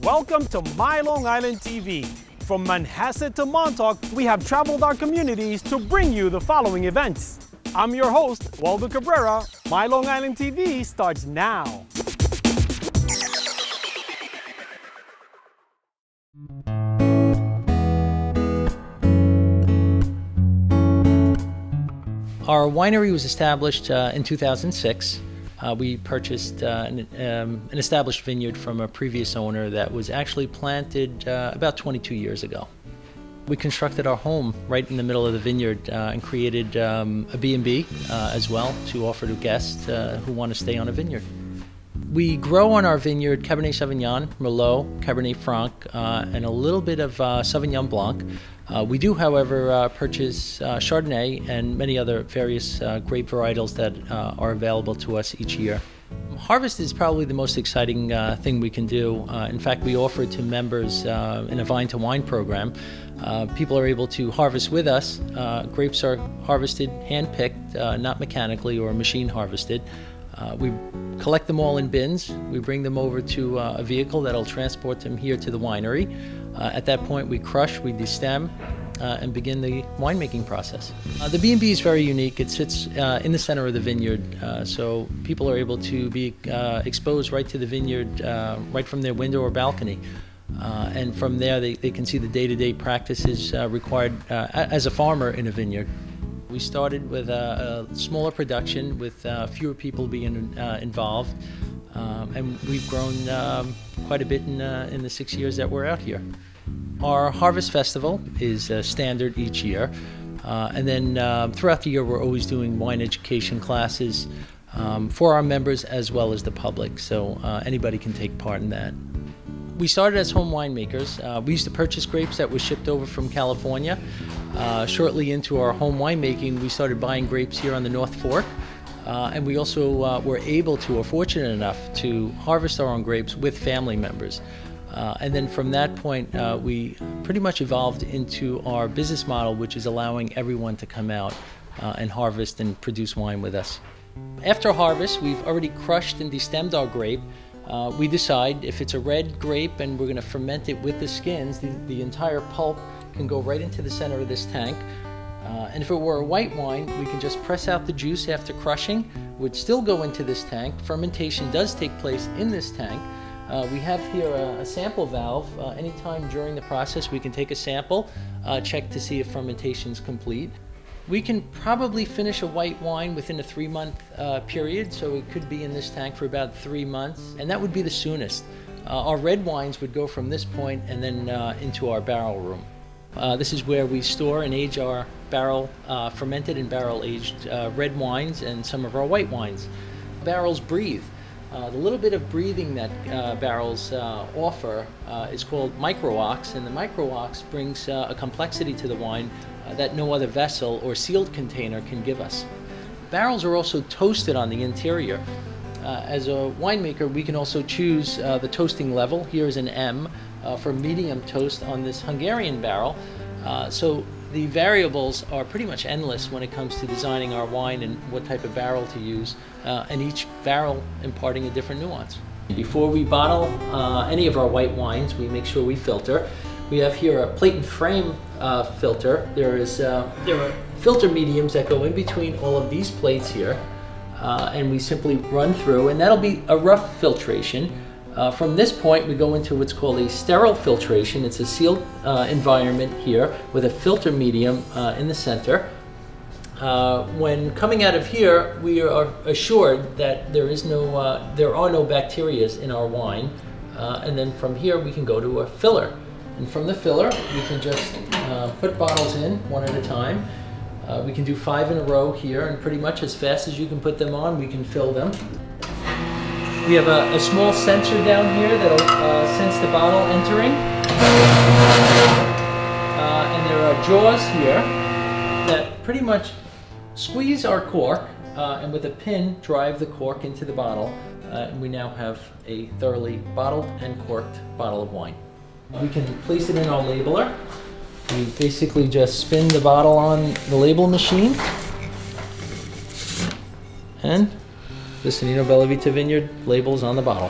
Welcome to My Long Island TV. From Manhasset to Montauk, we have traveled our communities to bring you the following events. I'm your host, Waldo Cabrera. My Long Island TV starts now. Our winery was established in 2006. We purchased an established vineyard from a previous owner that was actually planted about 22 years ago. We constructed our home right in the middle of the vineyard and created a B&B as well to offer to guests who want to stay on a vineyard. We grow on our vineyard Cabernet Sauvignon, Merlot, Cabernet Franc, and a little bit of Sauvignon Blanc. We do, however, purchase Chardonnay and many other various grape varietals that are available to us each year. Harvest is probably the most exciting thing we can do. In fact, we offer to members in a Vine to Wine program. People are able to harvest with us. Grapes are harvested, hand-picked, not mechanically or machine harvested. We collect them all in bins. We bring them over to a vehicle that'll transport them here to the winery. At that point, we crush, we destem, and begin the winemaking process. The B&B is very unique. It sits in the center of the vineyard, so people are able to be exposed right to the vineyard, right from their window or balcony. And from there, they can see the day-to-day practices required as a farmer in a vineyard. We started with a smaller production with fewer people being involved, and we've grown quite a bit in the 6 years that we're out here. Our Harvest Festival is standard each year, and then throughout the year we're always doing wine education classes for our members as well as the public, so anybody can take part in that. We started as home winemakers. We used to purchase grapes that were shipped over from California. Shortly into our home winemaking, we started buying grapes here on the North Fork. And we also were able to, or fortunate enough, to harvest our own grapes with family members. And then from that point, we pretty much evolved into our business model, which is allowing everyone to come out and harvest and produce wine with us. After harvest, we've already crushed and destemmed our grape. We decide if it's a red grape and we're going to ferment it with the skins, the entire pulp can go right into the center of this tank. And if it were a white wine, we can just press out the juice after crushing, would still go into this tank. Fermentation does take place in this tank. We have here a sample valve. Anytime during the process we can take a sample, check to see if fermentation is complete. We can probably finish a white wine within a 3-month period, so it could be in this tank for about 3 months, and that would be the soonest. Our red wines would go from this point and then into our barrel room. This is where we store and age our barrel, fermented and barrel-aged red wines and some of our white wines. Barrels breathe. The little bit of breathing that barrels offer is called micro-ox, and the micro-ox brings a complexity to the wine that no other vessel or sealed container can give us. Barrels are also toasted on the interior. As a winemaker, we can also choose the toasting level. Here is an M for medium toast on this Hungarian barrel. So the variables are pretty much endless when it comes to designing our wine and what type of barrel to use, and each barrel imparting a different nuance. Before we bottle any of our white wines, we make sure we filter. We have here a plate and frame filter. There are filter mediums that go in between all of these plates here, and we simply run through, and that'll be a rough filtration. From this point, we go into what's called a sterile filtration. It's a sealed environment here with a filter medium in the center. When coming out of here, we are assured that there are no bacteria in our wine, and then from here we can go to a filler. And from the filler, we can just put bottles in one at a time. We can do 5 in a row here, and pretty much as fast as you can put them on, we can fill them. We have a small sensor down here that'll sense the bottle entering. And there are jaws here that pretty much squeeze our cork and with a pin drive the cork into the bottle. And we now have a thoroughly bottled and corked bottle of wine. We can place it in our labeler. We basically just spin the bottle on the label machine, and the Sannino Bella Vita Vineyard labels on the bottle.